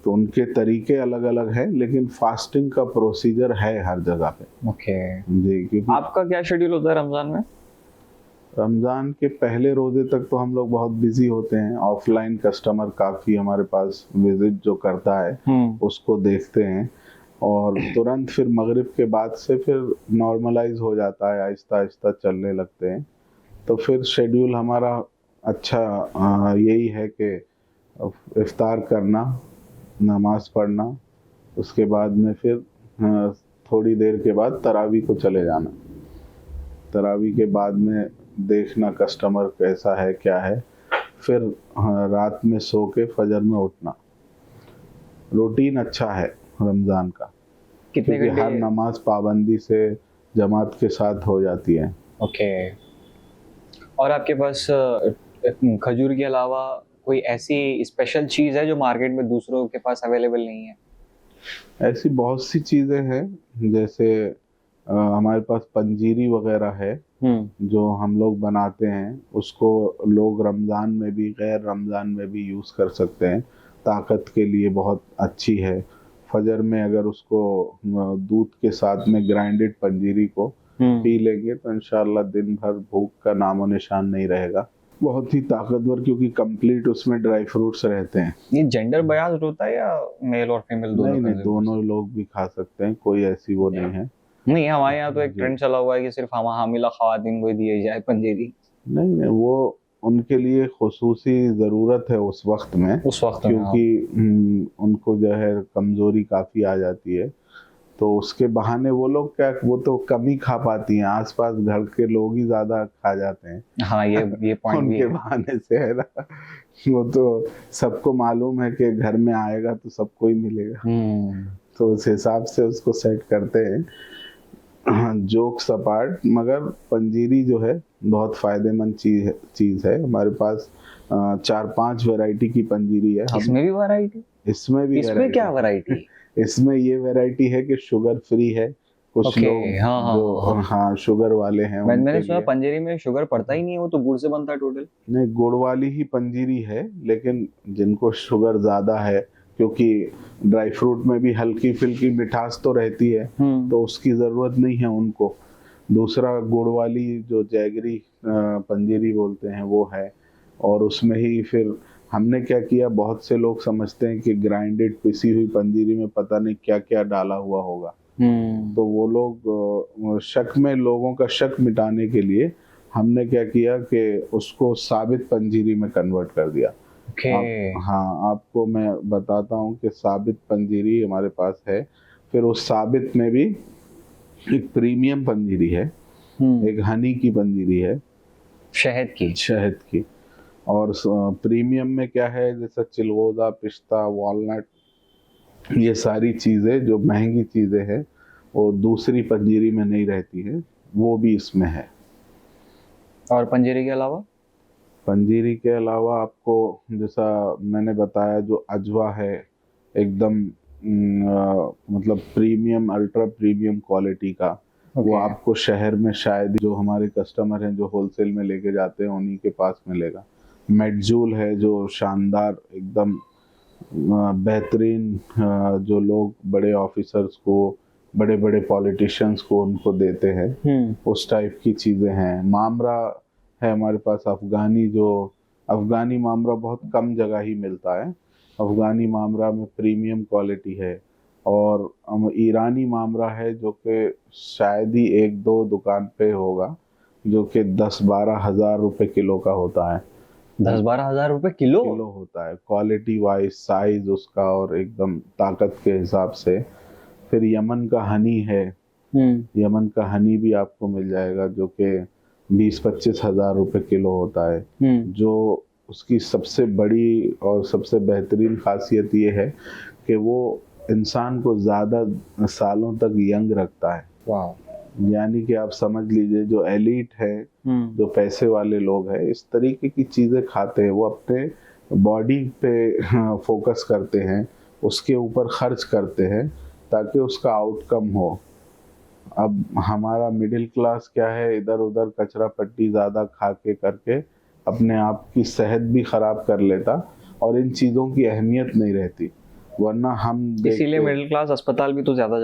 तो उनके तरीके अलग अलग हैं, लेकिन फास्टिंग का प्रोसीजर है हर जगह पे। ओके जी, क्योंकि आपका क्या शेड्यूल होता है रमजान में? रमजान के पहले रोजे तक तो हम लोग बहुत बिजी होते हैं। ऑफलाइन कस्टमर काफी हमारे पास विजिट जो करता है उसको देखते हैं, और तुरंत फिर मगरिब के बाद से फिर नॉर्मलाइज हो जाता है, आहिस्ता आहिस्ता चलने लगते हैं। तो फिर शेड्यूल हमारा अच्छा यही है कि इफ्तार करना, नमाज पढ़ना, उसके बाद में फिर थोड़ी देर के बाद तरावी को चले जाना। तरावी के बाद में देखना कस्टमर कैसा है क्या है, फिर रात में सो के फजर में उठना। रूटीन अच्छा है रमज़ान का, क्योंकि हर नमाज पाबंदी से जमात के साथ हो जाती है। ओके। और आपके पास खजूर के अलावा कोई ऐसी स्पेशल चीज़ है जो मार्केट में दूसरों के पास अवेलेबल नहीं है? ऐसी बहुत सी चीज़ें हैं, जैसे हमारे पास पंजीरी वगैरह है जो हम लोग बनाते हैं। उसको लोग रमज़ान में भी गैर रमज़ान में भी यूज़ कर सकते हैं, ताकत के लिए बहुत अच्छी है। फजर में अगर उसको दूध के साथ में ग्राइंडेड पंजीरी को पी लेंगे तो इंशाल्लाह दिन भर भूख का नामो निशान नहीं रहेगा। बहुत ही ताकतवर, क्योंकि कंप्लीट उसमें ड्राई फ्रूट्स रहते हैं। ये जेंडर बयास्ड होता है या मेल और फीमेल दोनों? नहीं, दोनों लोग भी खा सकते हैं, कोई ऐसी वो नहीं है। नहीं, हमारे यहाँ तो एक ट्रेंड चला हुआ है कि सिर्फ हामिला ख़वातीन को ही दी जाए पंजीरी। नहीं, वो उनके लिए खुसूसी ज़रूरत है उस वक्त में, क्योंकि उनको जो है कमज़ोरी काफ़ी आ जाती है। तो उसके बहाने वो लोग क्या, वो तो कम ही खा पाती हैं, आसपास घर के लोग ही ज़्यादा खा जाते हैं। हाँ, ये पॉइंट उनके बहाने से है ना, वो तो सबको मालूम है कि घर में आएगा तो सबको ही मिलेगा। तो उस हिसाब से उसको सेट करते हैं। जोक्स अपार्ट, मगर पंजीरी जो है बहुत फ़ायदेमंद चीज़ है। हमारे पास 4-5 वैरायटी की पंजीरी है। इसमें भी वैरायटी? इसमें क्या वैरायटी? इसमें ये वैरायटी है कि शुगर फ्री है। कुछ लोग जो शुगर वाले हैं, मैंने सुना पंजीरी में शुगर पड़ता ही नहीं है, वो तो गुड़ से बनता है टोटल। नहीं, गुड़ वाली ही पंजीरी है, लेकिन जिनको शुगर ज़्यादा है, क्योंकि ड्राई फ्रूट में भी हल्की फुल्की मिठास तो रहती है, तो उसकी ज़रूरत नहीं है उनको। दूसरा गुड़ वाली जो जैगरी पंजीरी बोलते हैं वो है। और उसमें ही फिर हमने क्या किया, बहुत से लोग समझते हैं कि ग्राइंडेड पिसी हुई पंजीरी में पता नहीं क्या क्या डाला हुआ होगा। तो वो लोग लोगों का शक मिटाने के लिए हमने क्या किया कि उसको साबित पंजीरी में कन्वर्ट कर दिया। हाँ, आपको मैं बताता हूँ कि साबित पंजीरी हमारे पास है। फिर उस साबित में भी एक प्रीमियम पंजीरी है, एक हनी की पंजीरी है, शहद की। और प्रीमियम में क्या है, जैसा चिलगोजा, पिस्ता, वॉलनट, ये सारी चीज़ें जो महंगी चीज़ें हैं वो दूसरी पंजीरी में नहीं रहती है, वो भी इसमें है। और पंजीरी के अलावा आपको जैसा मैंने बताया, जो अजवा है एकदम मतलब प्रीमियम, अल्ट्रा प्रीमियम क्वालिटी का, वो आपको शहर में शायद जो हमारे कस्टमर हैं जो होलसेल में लेके जाते हैं उन्हीं के पास मिलेगा। मेडजूल है जो शानदार एकदम बेहतरीन, जो लोग बड़े ऑफिसर्स को, बड़े बड़े पॉलिटिशियंस को उनको देते हैं, उस टाइप की चीज़ें हैं। मामरा है हमारे पास, अफगानी मामरा बहुत कम जगह ही मिलता है। अफगानी मामरा में प्रीमियम क्वालिटी है। और ईरानी मामरा है जो कि शायद ही एक दो दुकान पे होगा, जो कि 10-12 हज़ार रुपये किलो का होता है। 10-12 हज़ार रुपये किलो होता है, क्वालिटी वाइज, साइज उसका और एकदम ताकत के हिसाब से। फिर यमन का हनी है, यमन का हनी भी आपको मिल जाएगा, जो कि 20-25 हज़ार रुपये किलो होता है। जो उसकी सबसे बड़ी और सबसे बेहतरीन खासियत ये है कि वो इंसान को ज़्यादा सालों तक यंग रखता है। यानी कि आप समझ लीजिए, जो एलीट है, जो पैसे वाले लोग हैं, इस तरीके की चीज़ें खाते हैं। वो अपने बॉडी पे फोकस करते हैं, उसके ऊपर खर्च करते हैं ताकि उसका आउटकम हो। अब हमारा मिडिल क्लास क्या है, इधर उधर कचरा पट्टी ज़्यादा खा के करके अपने आप की सेहत भी ख़राब कर लेता और इन चीज़ों की अहमियत नहीं रहती। वरना हम इसीलिए मिडिल क्लास अस्पताल भी तो ज़्यादा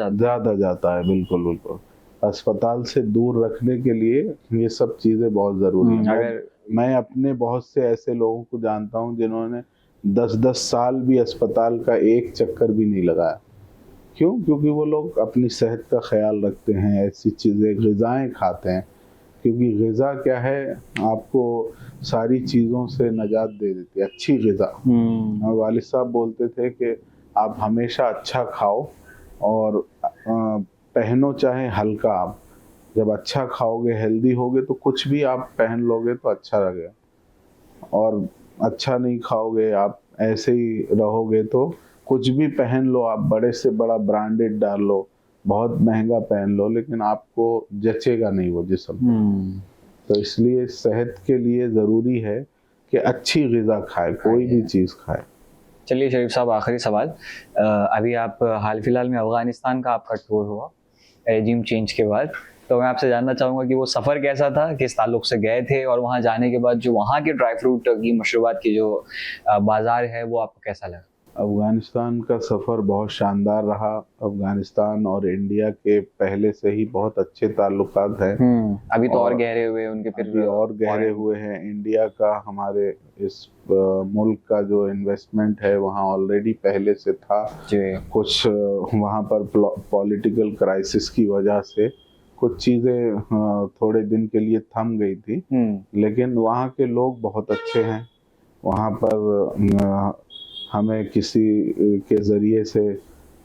जाता है। बिल्कुल बिल्कुल, अस्पताल से दूर रखने के लिए ये सब चीज़ें बहुत ज़रूरी हैं। अगर मैं अपने बहुत से ऐसे लोगों को जानता हूँ जिन्होंने 10-10 साल भी अस्पताल का एक चक्कर भी नहीं लगाया। क्यों? क्योंकि वो लोग अपनी सेहत का ख्याल रखते हैं, ऐसी चीज़ें, ग़िज़ाएँ खाते हैं। क्योंकि ग़िज़ा क्या है, आपको सारी चीज़ों से निजात दे देती है, अच्छी ग़िज़ा। वालिद साहब बोलते थे कि आप हमेशा अच्छा खाओ और पहनो चाहे हल्का। आप जब अच्छा खाओगे, हेल्दी होगे, तो कुछ भी आप पहन लोगे तो अच्छा लगेगा। और अच्छा नहीं खाओगे, आप ऐसे ही रहोगे, तो कुछ भी पहन लो, आप बड़े से बड़ा ब्रांडेड डाल लो, बहुत महंगा पहन लो, लेकिन आपको जचेगा नहीं वो जिस्म। तो इसलिए सेहत के लिए ज़रूरी है कि अच्छी ग़िज़ा खाए, कोई भी चीज़ खाए। चलिए शरीफ साहब, आखिरी सवाल, अभी आप हाल फिलहाल में अफ़गानिस्तान का आपका टूर हुआ रेजिम चेंज के बाद, तो मैं आपसे जानना चाहूँगा कि वो सफ़र कैसा था, किस ताल्लुक़ से गए थे, और वहाँ जाने के बाद जो वहाँ के ड्राई फ्रूट की मशरूबात की जो बाज़ार है वो आपको कैसा लगा? अफ़गानिस्तान का सफ़र बहुत शानदार रहा। अफ़गानिस्तान और इंडिया के पहले से ही बहुत अच्छे ताल्लुकात हैं। अभी तो और गहरे हुए उनके, फिर अभी और गहरे हुए हैं। इंडिया का हमारे इस मुल्क का जो इन्वेस्टमेंट है वहाँ ऑलरेडी पहले से था। कुछ वहाँ पर पॉलिटिकल क्राइसिस की वजह से कुछ चीज़ें थोड़े दिन के लिए थम गई थी, लेकिन वहाँ के लोग बहुत अच्छे हैं। वहाँ पर हमें किसी के ज़रिए से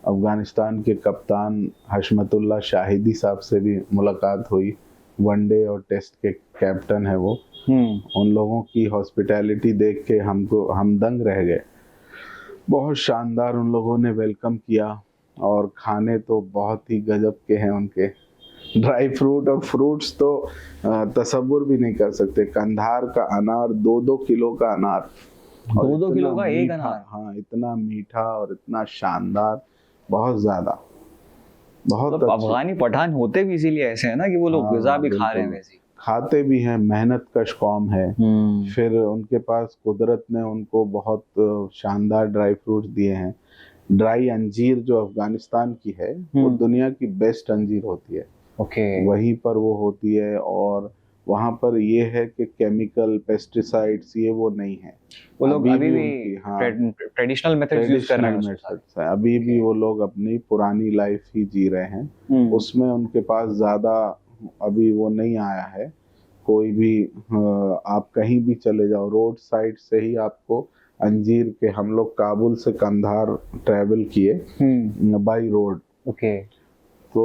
अफ़गानिस्तान के कप्तान हशमतुल्लाह शाहिदी साहब से भी मुलाकात हुई। वनडे और टेस्ट के कैप्टन है वो। उन लोगों की हॉस्पिटैलिटी देख के हम दंग रह गए। बहुत शानदार उन लोगों ने वेलकम किया, और खाने तो बहुत ही गजब के हैं उनके। ड्राई फ्रूट और फ्रूट्स तो तसव्वुर भी नहीं कर सकते। कंधार का अनार, 2-2 किलो का अनार, 2-2 किलो का एक अनार। हाँ, इतना मीठा और इतना शानदार, बहुत ज़्यादा, बहुत तो अफगानी पठान होते भी इसीलिए ऐसे हैं ना, कि वो लोग ग़िज़ा भी खा रहे हैं, वैसे खाते भी हैं, मेहनत कश कौम है। फिर उनके पास कुदरत ने उनको बहुत शानदार ड्राई फ्रूट्स दिए हैं। ड्राई अंजीर जो अफगानिस्तान की है वो दुनिया की बेस्ट अंजीर होती है। ओके। वहीं पर वो होती है। और वहाँ पर ये है कि केमिकल पेस्टिसाइड्स ये वो नहीं है। वो लोग अभी भी उनकी हाँ ट्रेडिशनल मेथड्स यूज कर रहे हैं ट्रेडिशनल उसके साथ। मेथड्स है, अभी भी वो लोग अपनी पुरानी लाइफ ही जी रहे हैं। उसमें उनके पास ज़्यादा अभी वो नहीं आया है। कोई भी आप कहीं भी चले जाओ, रोड साइड से ही आपको अंजीर के, हम लोग काबुल से कंधार ट्रैवल किए बाई रोड। ओके। तो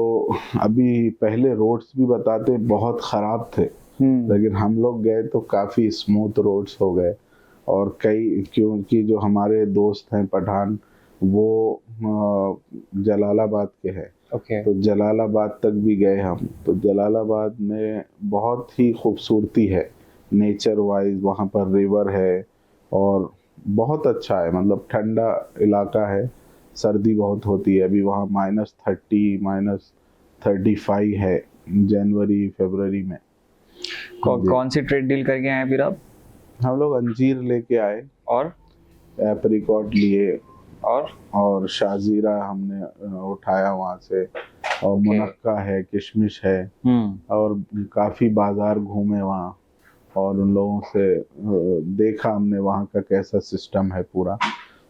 अभी पहले रोड्स भी बताते बहुत ख़राब थे, लेकिन हम लोग गए तो काफ़ी स्मूथ रोड्स हो गए। और कई, क्योंकि जो हमारे दोस्त हैं पठान, वो जलालाबाद के हैं, ओके। तो जलालाबाद तक भी गए हम। तो जलालाबाद में बहुत ही खूबसूरती है नेचर वाइज, वहाँ पर रिवर है और बहुत अच्छा है, मतलब ठंडा इलाका है। सर्दी बहुत होती है, अभी वहाँ -30 -35 है जनवरी फरवरी में। कौन सी ट्रेड डील करके आए फिर आप? हम लोग अंजीर लेके आए, और एप्रिकॉट लिए, और और शाजीरा हमने उठाया वहाँ से, और मुनक्का है, किशमिश है, और काफ़ी बाजार घूमे वहाँ, और उन लोगों से देखा हमने वहाँ का कैसा सिस्टम है पूरा।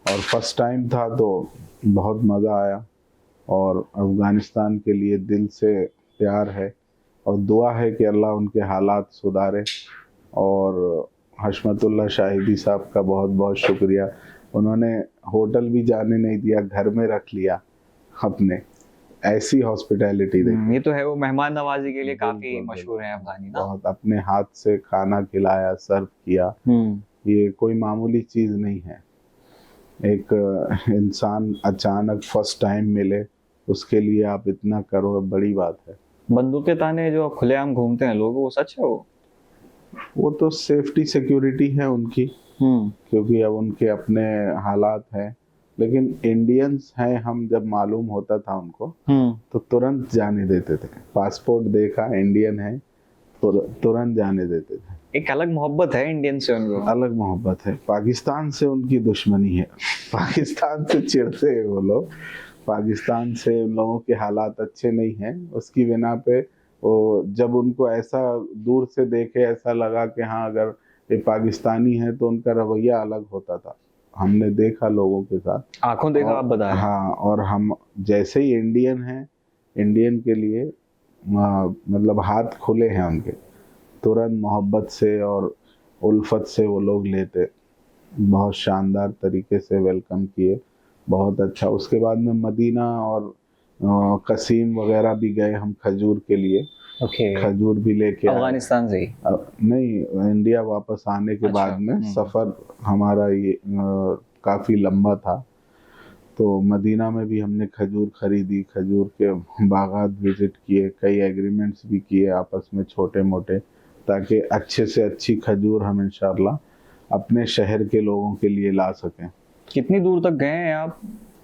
और फर्स्ट टाइम था तो बहुत मज़ा आया। और अफ़गानिस्तान के लिए दिल से प्यार है, और दुआ है कि अल्लाह उनके हालात सुधारे। और हशमतुल्लाह शाहिदी साहब का बहुत बहुत शुक्रिया, उन्होंने होटल भी जाने नहीं दिया, घर में रख लिया अपने। ऐसी हॉस्पिटैलिटी देखी। ये तो है, वो मेहमान नवाजी के लिए काफी बिल्कुल, मशहूर है अफगानी ना। बहुत अपने हाथ से खाना खिलाया, सर्व किया। ये कोई मामूली चीज़ नहीं है। एक इंसान अचानक फर्स्ट टाइम मिले, उसके लिए आप इतना करो, बड़ी बात है। बंदूकें ताने जो खुलेआम घूमते हैं लोग, वो सच है वो तो सेफ्टी सिक्योरिटी है उनकी, क्योंकि अब उनके अपने हालात हैं। लेकिन इंडियंस हैं हम, जब मालूम होता था उनको तो तुरंत जाने देते थे। पासपोर्ट देखा इंडियन है, तुरंत जाने देते थे। एक अलग मोहब्बत है इंडियन से उनको। अलग मोहब्बत है। पाकिस्तान से उनकी दुश्मनी है, पाकिस्तान से चिढ़ते हैं वो लोग। पाकिस्तान से उन लोगों के हालात अच्छे नहीं हैं, उसकी बिना पे वो जब उनको ऐसा दूर से देखे, ऐसा लगा कि हाँ अगर ये पाकिस्तानी है, तो उनका रवैया अलग होता था। हमने देखा लोगों के साथ, आंखों देखा आप बता रहे हैं। हाँ, और हम जैसे ही इंडियन हैं, इंडियन के लिए मतलब हाथ खुले हैं उनके, तुरंत मोहब्बत से और उल्फत से वो लोग लेते। बहुत शानदार तरीके से वेलकम किए, बहुत अच्छा। उसके बाद में मदीना और कसीम वगैरह भी गए हम खजूर के लिए। ओके। खजूर भी लेके आए। अफगानिस्तान से ही? नहीं, इंडिया वापस आने के बाद में सफ़र हमारा ये काफ़ी लंबा था। तो मदीना में भी हमने खजूर खरीदी, खजूर के बागात विज़िट किए, कई एग्रीमेंट्स भी किए आपस में छोटे मोटे, ताकि अच्छे से अच्छी खजूर हम इंशाल्लाह अपने शहर के लोगों के लिए ला सकें। कितनी दूर तक गए हैं आप?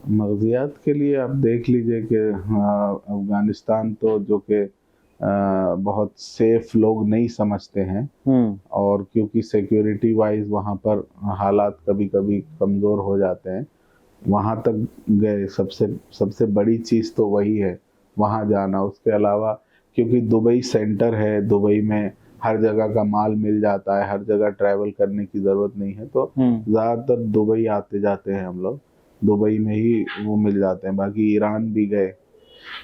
मगजियात के लिए आप देख लीजिए कि अफ़गानिस्तान तो जो कि बहुत सेफ लोग नहीं समझते हैं, और क्योंकि सिक्योरिटी वाइज वहाँ पर हालात कभी कभी कमज़ोर हो जाते हैं, वहाँ तक गए। सबसे बड़ी चीज़ तो वही है, वहाँ जाना। उसके अलावा क्योंकि दुबई सेंटर है, दुबई में हर जगह का माल मिल जाता है, हर जगह ट्रैवल करने की ज़रूरत नहीं है, तो ज़्यादातर दुबई आते जाते हैं हम लोग, दुबई में ही वो मिल जाते हैं। बाकी ईरान भी गए।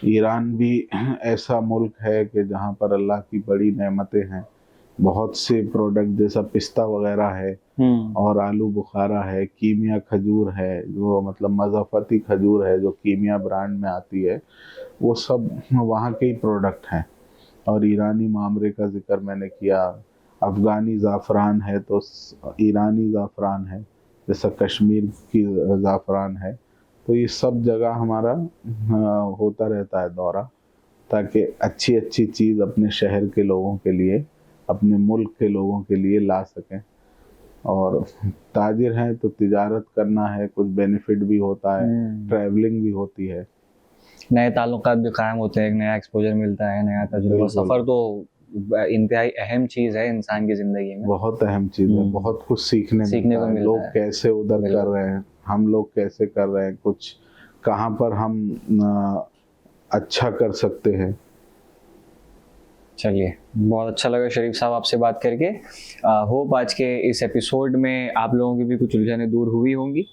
ईरान भी ऐसा मुल्क है कि जहाँ पर अल्लाह की बड़ी नेमतें हैं। बहुत से प्रोडक्ट जैसा पिस्ता वगैरह है, और आलू बुखारा है, कीमिया खजूर है, जो मतलब मज़ाफ़ती खजूर है जो कीमिया ब्रांड में आती है, वो सब वहाँ के ही प्रोडक्ट हैं। और ईरानी मामरे का जिक्र मैंने किया। अफ़गानी ज़ाफ़रान है तो ईरानी ज़ाफ़रान है, जैसा कश्मीर की ज़ाफ़रान है। तो ये सब जगह हमारा होता रहता है दौरा, ताकि अच्छी अच्छी चीज़ अपने शहर के लोगों के लिए, अपने मुल्क के लोगों के लिए ला सकें। और ताजिर हैं तो तिजारत करना है, कुछ बेनिफिट भी होता है, ट्रैवलिंग भी होती है, नए ताल्लुकात भी कायम होते हैं, एक नया एक्सपोजर मिलता है, नया तजुर्बा। सफ़र तो इंतहाई अहम चीज़ है इंसान की ज़िंदगी में। बहुत अहम चीज़ है, बहुत कुछ सीखने को मिलता है। लोग कैसे उधर कर रहे हैं, हम लोग कैसे कर रहे हैं, कुछ कहाँ पर हम अच्छा कर सकते हैं, चलिए, बहुत अच्छा लगा शरीफ साहब आपसे बात करके। होप आज के इस एपिसोड में आप लोगों की भी कुछ उलझनें दूर हुई होंगी।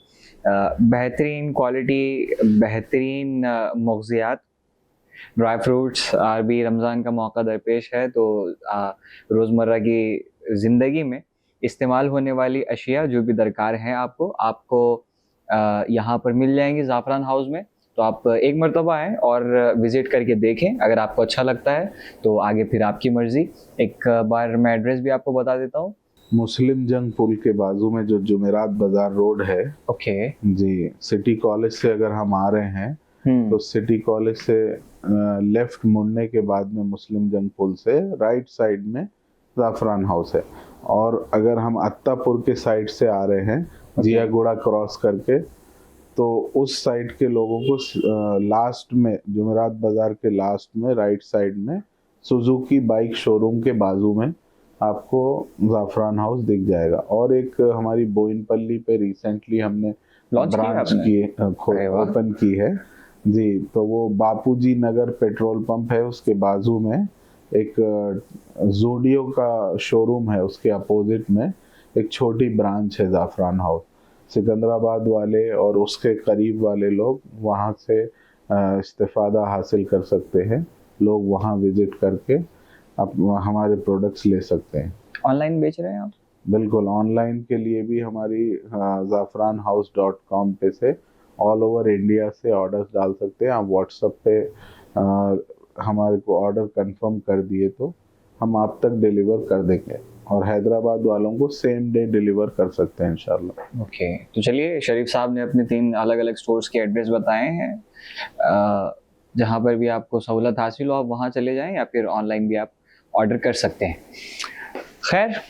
बेहतरीन क्वालिटी, बेहतरीन मग़ज़ियात, ड्राई फ्रूट्स, अभी रमज़ान का मौका दरपेश है, तो रोज़मर्रा की ज़िंदगी में इस्तेमाल होने वाली अशिया जो भी दरकार हैं आपको यहाँ पर मिल जाएंगी ज़ाफ़रान हाउस में। तो आप एक मरतबा आएँ और विज़िट करके देखें। अगर आपको अच्छा लगता है तो आगे फिर आपकी मर्ज़ी। एक बार मैं एड्रेस भी आपको बता देता हूँ। मुस्लिम जंग पुल के बाजू में जो जुमेरात बाजार रोड है, ओके जी, सिटी कॉलेज से अगर हम आ रहे हैं तो सिटी कॉलेज से लेफ्ट मुड़ने के बाद में मुस्लिम जंग पुल से राइट साइड में ज़ाफ़रान हाउस है। और अगर हम अत्तापुर के साइड से आ रहे हैं जियागुड़ा क्रॉस करके, तो उस साइड के लोगों को लास्ट में जुमेरात बाजार के लास्ट में राइट साइड में सुजुकी बाइक शोरूम के बाजू में आपको ज़ाफ़रान हाउस दिख जाएगा। और एक हमारी बोइनपल्ली पे रिसेंटली हमने ब्रांच ओपन की है जी, तो वो बापूजी नगर पेट्रोल पंप है, उसके बाजू में एक ज़ोडियो का शोरूम है, उसके अपोजिट में एक छोटी ब्रांच है ज़ाफ़रान हाउस। सिकंदराबाद वाले और उसके करीब वाले लोग वहाँ से इस्तिफ़ादा हासिल कर सकते हैं। लोग वहाँ विज़िट करके आप हमारे प्रोडक्ट्स ले सकते हैं। ऑनलाइन बेच रहे हैं आप? बिल्कुल, ऑनलाइन के लिए भी हमारी zafranhouse.com पे से ऑल ओवर इंडिया से ऑर्डर्स डाल सकते हैं। आप व्हाट्सएप पे हमारे को ऑर्डर कंफर्म कर दिए तो हम आप तक डिलीवर कर देंगे, और हैदराबाद वालों को सेम डे डिलीवर कर सकते हैं इंशाल्लाह। ओके, तो चलिए, शरीफ साहब ने अपने 3 अलग अलग स्टोर्स के एड्रेस बताए हैं। जहाँ पर भी आपको सहूलत हासिल हो आप वहाँ चले जाएं, या फिर ऑनलाइन भी आप ऑर्डर कर सकते हैं। खैर,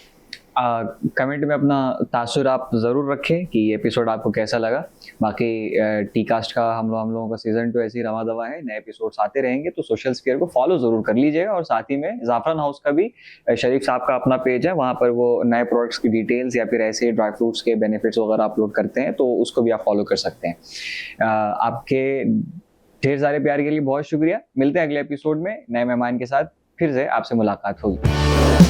कमेंट में अपना तासुर आप ज़रूर रखें कि ये एपिसोड आपको कैसा लगा। बाकी टी कास्ट का हम लोगों का सीज़न 2 ऐसे ही रवा दवा है, नए एपिसोड्स आते रहेंगे, तो सोशल स्फीयर को फॉलो ज़रूर कर लीजिएगा। और साथ ही में ज़ाफ़रान हाउस का भी शरीफ साहब का अपना पेज है, वहाँ पर वो नए प्रोडक्ट्स की डिटेल्स या फिर ऐसे ड्राई फ्रूट्स के बेनिफिट्स वगैरह अपलोड करते हैं, तो उसको भी आप फॉलो कर सकते हैं। आपके ढेर सारे प्यार के लिए बहुत शुक्रिया। मिलते हैं अगले एपिसोड में नए मेहमान के साथ, फिर से आपसे मुलाकात होगी।